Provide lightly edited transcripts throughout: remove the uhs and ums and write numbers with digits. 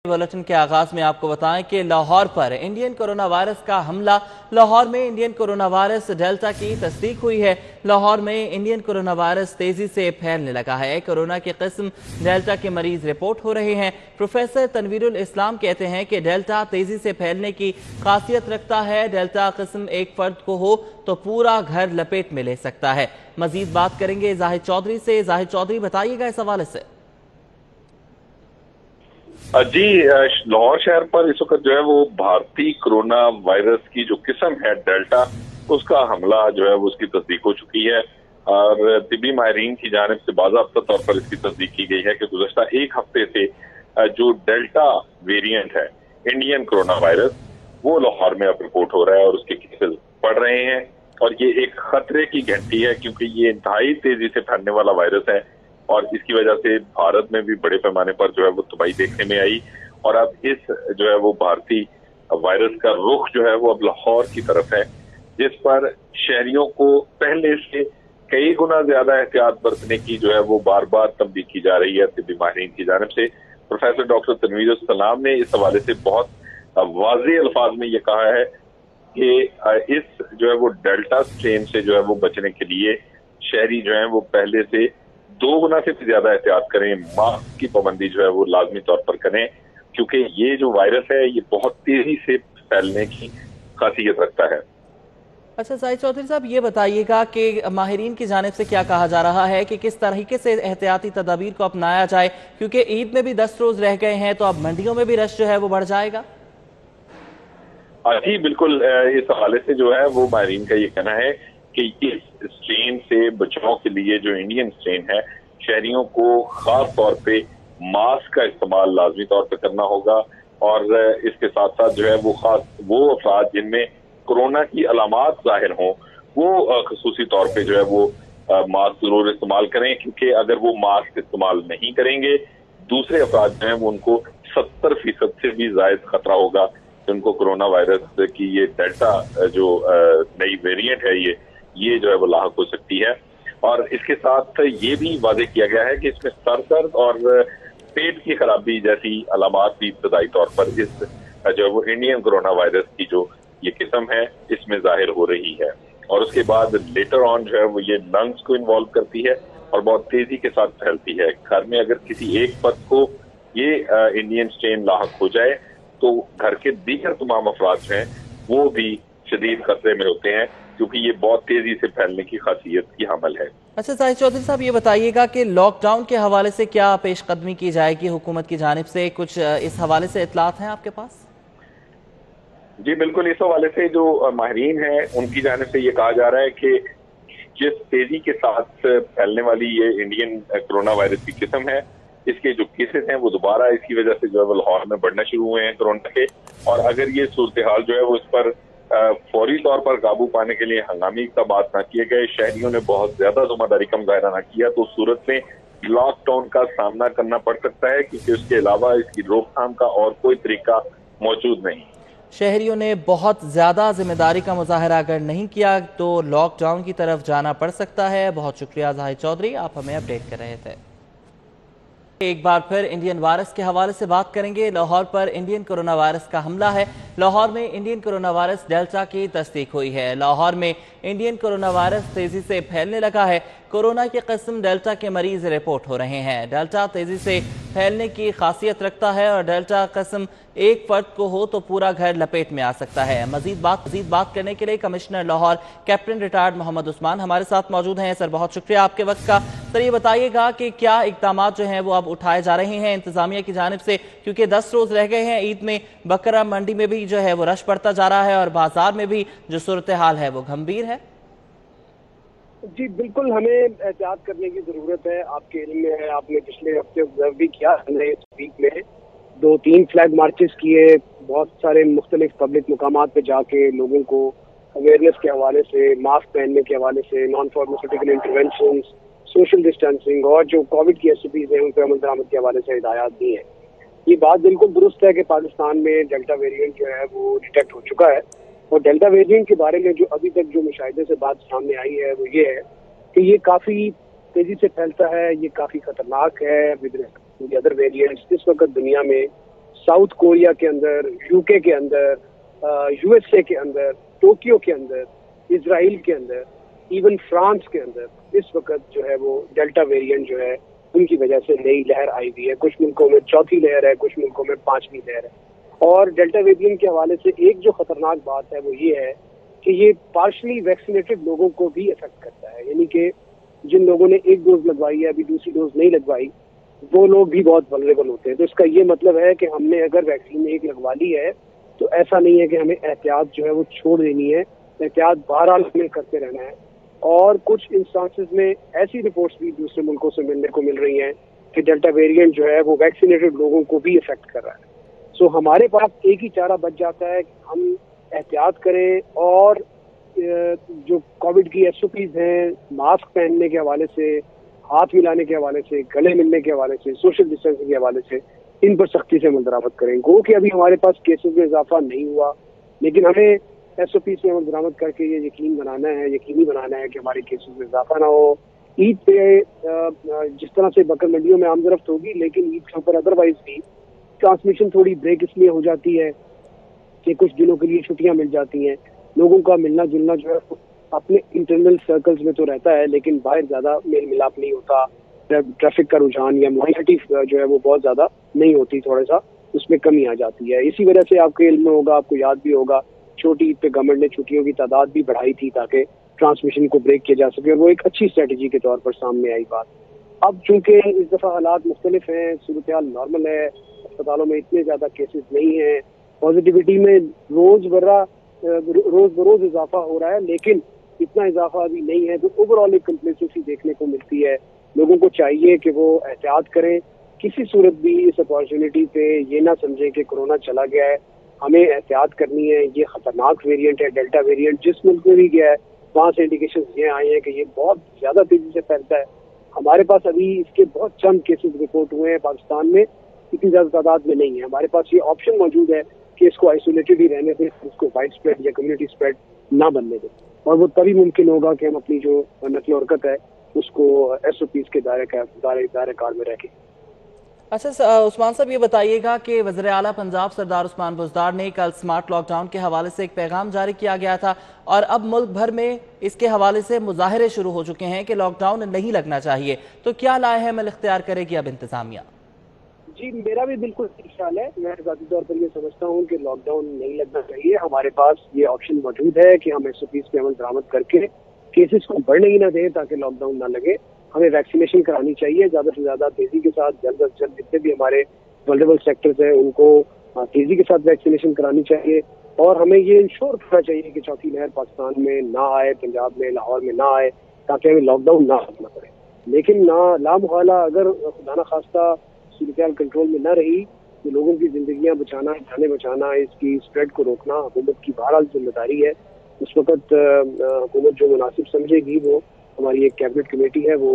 Bulletin के आगाज में आपको बताएं कि लाहौर पर इंडियन कोरोना वायरस का हमला। लाहौर में इंडियन कोरोना वायरस डेल्टा की तस्दीक हुई है। लाहौर में इंडियन कोरोना वायरस तेजी से फैलने लगा है। कोरोना की किस्म डेल्टा के मरीज रिपोर्ट हो रहे हैं। प्रोफेसर तनवीरुल इस्लाम कहते हैं कि डेल्टा तेजी से फैलने की खासियत रखता है। डेल्टा किस्म एक फर्द को हो तो पूरा घर लपेट में ले सकता है। मजीद बात करेंगे जाहिद चौधरी से। जाहिद चौधरी, बताइएगा इस हवाले से। जी, लाहौर शहर पर इस वक्त जो है वो भारतीय कोरोना वायरस की जो किस्म है डेल्टा, उसका हमला जो है वो उसकी तस्दीक हो चुकी है और तिब्बी माहिरीन की जानिब से बाज़ाब्ता तौर पर इसकी तस्दीक की गई है कि गुज़श्ता एक हफ्ते से जो डेल्टा वेरिएंट है इंडियन कोरोना वायरस, वो लाहौर में अब रिपोर्ट हो रहा है और उसके केसेस बढ़ रहे हैं और ये एक खतरे की घंटी है क्योंकि ये इंतहाई तेजी से फैलने वाला वायरस है और इसकी वजह से भारत में भी बड़े पैमाने पर जो है वो तबाही देखने में आई और अब इस जो है वो भारतीय वायरस का रुख जो है वो अब लाहौर की तरफ है, जिस पर शहरियों को पहले से कई गुना ज्यादा एहतियात बरतने की जो है वो बार बार तंबीह की जा रही है तिब्बी माहिरीन की जानिब से। प्रोफेसर डॉक्टर तनवीरुल इस्लाम ने इस हवाले से बहुत वाज़ेह अल्फाज में ये कहा है कि इस जो है वो डेल्टा स्ट्रेन से जो है वो बचने के लिए शहरी जो है वो पहले से 2 गुना से भी ज्यादा एहतियात करें, मास्क की पाबंदी जो है वो लाजमी तौर पर करें क्योंकि ये जो वायरस है ये बहुत तेजी से फैलने की खासियत रखता है। अच्छा जाहिद चौधरी साहब, ये बताइएगा कि माहिरीन की जानिब से क्या कहा जा रहा है कि किस तरीके से एहतियाती तदाबीर को अपनाया जाए, क्योंकि ईद में भी 10 रोज रह गए हैं तो अब मंडियों में भी रश जो है वो बढ़ जाएगा। जी बिल्कुल, इस हवाले से जो है वो माहिरीन का ये कहना है कि इस स्ट्रेन से बचाव के लिए जो इंडियन स्ट्रेन है, शहरियों को खास तौर पे मास्क का इस्तेमाल लाजमी तौर पर करना होगा और इसके साथ साथ जो है वो अफराद जिनमें कोरोना की अलामात जाहिर हों वो खसूसी तौर पे जो है वो मास्क जरूर इस्तेमाल करें क्योंकि अगर वो मास्क इस्तेमाल नहीं करेंगे दूसरे अफराद जो है वो उनको 70% से भी ज्यादा खतरा होगा कि उनको कोरोना वायरस की ये डेल्टा जो नई वेरिएंट है ये जो है वो लाहक हो सकती है। और इसके साथ ये भी वादे किया गया है कि इसमें सर दर्द और पेट की खराबी जैसी अलामात भी इब्तदाई तौर पर इस जो है वो इंडियन कोरोना वायरस की जो ये किस्म है इसमें जाहिर हो रही है और उसके बाद लेटर ऑन जो है वो ये लंग्स को इन्वॉल्व करती है और बहुत तेजी के साथ फैलती है। घर में अगर किसी एक फर्द को ये इंडियन स्ट्रेन लाहक हो जाए तो घर के दीगर तमाम अफराद जो हैं वो भी शदीद खतरे में होते हैं क्योंकि ये बहुत तेजी से फैलने की खासियत की हामिल है। अच्छा जाहिद चौधरी साहब, ये बताइएगा कि लॉकडाउन के हवाले से क्या पेशकदमी की जाएगी हुकूमत की जानिब से, कुछ इस हवाले से इतलात हैं आपके पास? जी बिल्कुल, इस हवाले से जो माहिरीन हैं उनकी जानिब से ये कहा जा रहा है कि जिस तेजी के साथ फैलने वाली ये इंडियन कोरोना वायरस की किस्म है, इसके जो केसेस हैं वो दोबारा इसकी वजह से जो है लाहौर में बढ़ना शुरू हुए हैं कोरोना के और अगर ये सूरत हाल जो है वो इस पर फौरी तौर पर काबू पाने के लिए हंगामी इक़दामात न किए गए, शहरियों ने बहुत ज्यादा ज़िम्मेदारी का मुजाहरा न किया तो सूरत में लॉकडाउन का सामना करना पड़ सकता है क्योंकि उसके अलावा इसकी रोकथाम का और कोई तरीका मौजूद नहीं। शहरियों ने बहुत ज्यादा जिम्मेदारी का मुजाहरा अगर नहीं किया तो लॉकडाउन की तरफ जाना पड़ सकता है। बहुत शुक्रिया जाहिद चौधरी, आप हमें अपडेट कर रहे थे। एक बार फिर इंडियन वायरस के हवाले से बात करेंगे। लाहौर पर इंडियन कोरोना वायरस का हमला है। लाहौर में इंडियन कोरोना वायरस डेल्टा की तस्दीक हुई है। लाहौर में इंडियन कोरोना वायरस तेजी से फैलने लगा है। कोरोना की किस्म डेल्टा के मरीज रिपोर्ट हो रहे हैं। डेल्टा तेजी से फैलने की खासियत रखता है और डेल्टा किस्म एक फर्द को हो तो पूरा घर लपेट में आ सकता है। मजीद बात करने के लिए commissioner Lahore captain retired Mohammad Usman हमारे साथ मौजूद हैं। सर, बहुत शुक्रिया आपके वक्त का। सर, ये बताइएगा कि क्या इकदाम जो हैं वो अब उठाए जा रहे हैं इंतजामिया की जानिब से, क्योंकि 10 रोज रह गए हैं ईद में। बकरा मंडी में भी जो है वो रश बढ़ता जा रहा है और बाजार में भी जो सूरत हाल है वो गंभीर है। जी बिल्कुल, हमें एहतियात करने की जरूरत है। आपके इल्म में है, आपने पिछले हफ्ते ऑब्जर्व भी किया, हमने इस वीक में 2-3 फ्लैग मार्चेस किए, बहुत सारे मुख्तलिफ पब्लिक मुकामात पे जाके लोगों को अवेयरनेस के हवाले से, मास्क पहनने के हवाले से, non pharmaceutical intervention, social distancing और जो कोविड की SOPs हैं उन पर अमल दरामद के हवाले से हिदायत दी है। ये बात बिल्कुल दुरुस्त है कि पाकिस्तान में डेल्टा वेरिएंट जो है वो डिटेक्ट हो चुका है और डेल्टा वेरिएंट के बारे में जो अभी तक जो मुशाहिदे से बात सामने आई है वो ये है कि ये काफी तेजी से फैलता है, ये काफी खतरनाक है विद अदर वेरिएंट्स। इस वक्त दुनिया में साउथ कोरिया के अंदर, यूके के अंदर, यूएसए के अंदर, टोक्यो के अंदर, इजराइल के अंदर, इवन फ्रांस के अंदर इस वक्त जो है वो डेल्टा वेरिएंट जो है उनकी वजह से नई लहर आई हुई है। कुछ मुल्कों में चौथी लहर है, कुछ मुल्कों में पांचवी लहर है। और डेल्टा वेरिएंट के हवाले से एक जो खतरनाक बात है वो ये है कि ये पार्शली वैक्सीनेटेड लोगों को भी इफेक्ट करता है, यानी कि जिन लोगों ने एक डोज लगवाई है, अभी दूसरी डोज नहीं लगवाई, वो लोग भी बहुत वल्नरेबल होते हैं। तो इसका ये मतलब है कि हमने अगर वैक्सीन एक लगवा ली है तो ऐसा नहीं है कि हमें एहतियात जो है वो छोड़ देनी है, एहतियात बहरहाल हमें करते रहना है। और कुछ इंस्टांसेस में ऐसी रिपोर्ट्स भी दूसरे मुल्कों से मिलने को मिल रही हैं कि डेल्टा वेरिएंट जो है वो वैक्सीनेटेड लोगों को भी इफेक्ट कर रहा है। सो हमारे पास एक ही चारा बच जाता है कि हम एहतियात करें और जो कोविड की एसओपीज हैं, मास्क पहनने के हवाले से, हाथ मिलाने के हवाले से, गले मिलने के हवाले से, सोशल डिस्टेंसिंग के हवाले से, इन पर सख्ती से अमल दरामद करें। गो कि अभी हमारे पास केसेस में इजाफा नहीं हुआ, लेकिन हमें एसओपी से अमल दरामद करके ये यकीनी बनाना है कि हमारे केसेस में इजाफा ना हो। ईद पे जिस तरह से बकर मंडियों में आमदरफ्त होगी, लेकिन ईद के ऊपर अदरवाइज भी ट्रांसमिशन थोड़ी ब्रेक इसलिए हो जाती है कि कुछ दिनों के लिए छुट्टियां मिल जाती हैं, लोगों का मिलना जुलना जो है अपने इंटरनल सर्कल्स में तो रहता है, लेकिन बाहर ज्यादा मेल मिलाप नहीं होता। ट्रैफिक का रुझान या मोबिलिटी जो है वो बहुत ज्यादा नहीं होती, थोड़ा सा उसमें कमी आ जाती है। इसी वजह से आपके इल्म में होगा, आपको याद भी होगा, छोटी ईद पे गवर्नमेंट ने छुट्टियों की तादाद भी बढ़ाई थी ताकि ट्रांसमिशन को ब्रेक किया जा सके, और वो एक अच्छी स्ट्रेटेजी के तौर पर सामने आई बात। अब चूंकि इस दफा हालात मुख्तलिफ हैं, सूरत हाल नॉर्मल है, अस्पतालों में इतने ज्यादा केसेस नहीं हैं, पॉजिटिविटी में रोज बरोज इजाफा हो रहा है, लेकिन इतना इजाफा अभी नहीं है, तो ओवरऑल एक कंप्लेसेंसी देखने को मिलती है। लोगों को चाहिए कि वो एहतियात करें, किसी सूरत भी इस अपॉर्चुनिटी पे ये ना समझें कि कोरोना चला गया है। हमें एहतियात करनी है। ये खतरनाक वेरिएंट है, डेल्टा वेरिएंट, जिस मुल्क में भी गया है वहाँ से इंडिकेशन ये आए हैं कि ये बहुत ज्यादा तेजी से फैलता है। हमारे पास अभी इसके बहुत चंद केसेस रिपोर्ट हुए हैं, पाकिस्तान में इतनी ज्यादा तादाद में नहीं है। हमारे पास ये ऑप्शन मौजूद है कि इसको आइसोलेटेड ही रहने दें, इसको वाइड स्प्रेड या कम्युनिटी स्प्रेड ना बनने दें, और वो तभी मुमकिन होगा कि हम अपनी जो नस्ल हरकत है उसको एसओपीज के दायरे कार में रखें। अच्छा उस्मान साहब, ये बताइएगा कि वज़ीर आला पंजाब सरदार उस्मान बुज़दार ने कल स्मार्ट लॉकडाउन के हवाले से एक पैगाम जारी किया गया था, और अब मुल्क भर में इसके हवाले से मुजाहरे शुरू हो चुके हैं कि लॉकडाउन नहीं लगना चाहिए। तो क्या लाएहमल इख्तियार करेगी अब इंतजामिया? जी, मेरा भी बिल्कुल ख्याल है। मैं ज़ाती तौर पर ये समझता हूँ कि लॉकडाउन नहीं लगना चाहिए। हमारे पास ये ऑप्शन मौजूद है कि हम एसओपीज पे अमल दरामद करके केसेस को बढ़ने ही ना दें ताकि लॉकडाउन ना लगे। हमें वैक्सीनेशन करानी चाहिए ज़्यादा से ज़्यादा तेजी के साथ, जल्द से जल्द जितने भी हमारे वल्नरेबल सेक्टर्स हैं उनको तेजी के साथ वैक्सीनेशन करानी चाहिए, और हमें ये इंश्योर करना चाहिए कि चौथी लहर पाकिस्तान में ना आए, पंजाब में, लाहौर में ना आए, ताकि हमें लॉकडाउन ना करना पड़े। लेकिन लामुहाला अगर खुदा न खास्ता सूरत कंट्रोल में न रही तो लोगों की जिंदगियां बचाना, जाने बचाना, इसकी स्प्रेड को रोकना हुकूमत की बहरहाल जिम्मेदारी है। उस वक्त हुकूमत जो मुनासिब समझेगी, वो हमारी एक कैबिनेट कमेटी है, वो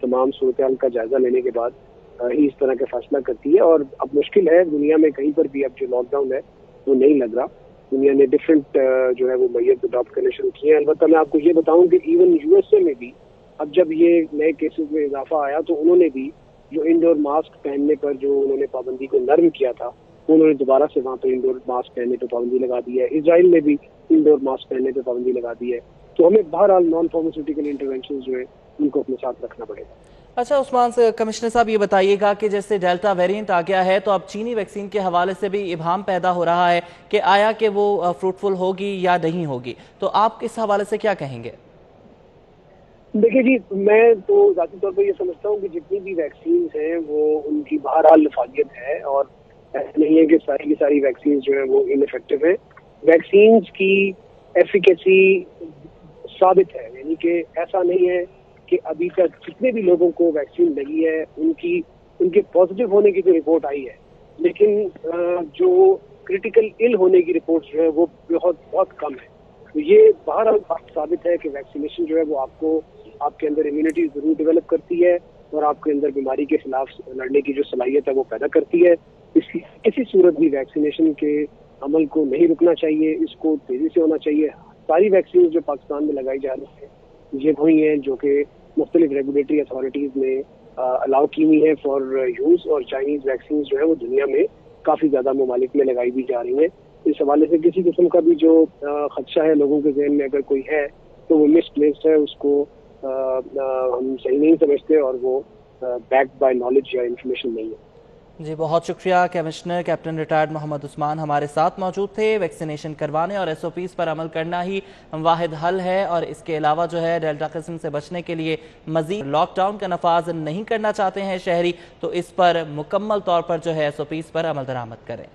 तमाम सूरत हाल का जायजा लेने के बाद ही इस तरह का फैसला करती है। और अब मुश्किल है, दुनिया में कहीं पर भी अब जो लॉकडाउन है वो नहीं लग रहा। दुनिया ने डिफरेंट जो है वो मैयत अडॉप्ट करने शुरू किए हैं। अलबत्ता मैं आपको ये बताऊं कि इवन यूएसए में भी अब जब ये नए केसेस में इजाफा आया तो उन्होंने भी जो इंडोर मास्क पहनने पर जो उन्होंने पाबंदी को नर्म किया था, उन्होंने दोबारा से वहाँ पर इंडोर मास्क पहनने पर पाबंदी लगा दी है। इजराइल ने भी इंडोर मास्क पहनने पर पाबंदी लगा दी है। तो हमें बहरहाल नॉन फार्मास्यूटिकल इंटरवेंशन जो है उनको अपने साथ रखना पड़ेगा। अच्छा उस्मान कमिश्नर साहब, ये बताइएगा कि जैसे डेल्टा वेरिएंट आ गया है तो अब चीनी वैक्सीन के हवाले से भी इब्हाम पैदा हो रहा है कि आया कि वो फ्रूटफुल होगी या नहीं होगी, तो आप इस हवाले से क्या कहेंगे? देखिए जी, मैं तो ज़ाती तौर पर ये समझता हूँ कि जितनी भी वैक्सीन हैं वो उनकी बहरहाल नफादियत है, और ऐसा नहीं है कि सारी की सारी वैक्सीन जो है वो इनइफेक्टिव है। वैक्सीन की एफिकेसी साबित है, यानी कि ऐसा नहीं है कि अभी तक जितने भी लोगों को वैक्सीन लगी है उनके पॉजिटिव होने की जो रिपोर्ट आई है, लेकिन जो क्रिटिकल इल होने की रिपोर्ट जो है वो बहुत कम है। तो ये बहरहाल साबित है कि वैक्सीनेशन जो है वो आपके अंदर इम्यूनिटी जरूर डेवलप करती है और आपके अंदर बीमारी के खिलाफ लड़ने की जो सलाहियत है वो पैदा करती है। इसलिए किसी सूरत भी वैक्सीनेशन के अमल को नहीं रुकना चाहिए, इसको तेजी से होना चाहिए। सारी वैक्सीन जो पाकिस्तान में लगाई जा रही है ये वही हैं जो कि मुख्तलिफ रेगुलेटरी अथॉरिटीज ने अलाउ की हुई है फॉर यूज, और चाइनीज वैक्सीन जो है वो दुनिया में काफ़ी ज़्यादा ममालिक में लगाई भी जा रही हैं। इस हवाले से किसी किस्म का भी जो खदशा है लोगों के जहन में अगर कोई है तो वो मिसप्लेस्ड है, उसको हम सही नहीं समझते और वो बैक्ड बाय नॉलेज या इंफॉर्मेशन नहीं है। जी बहुत शुक्रिया। Commissioner captain retired Mohammad Usman हमारे साथ मौजूद थे। वैक्सीनेशन करवाने और SOPs पर अमल करना ही वाहिद हल है और इसके अलावा जो है डेल्टा किस्म से बचने के लिए मजीद लॉकडाउन का नफाज नहीं करना चाहते हैं शहरी, तो इस पर मुकम्मल तौर पर जो है SOPs पर अमल दरामद करें।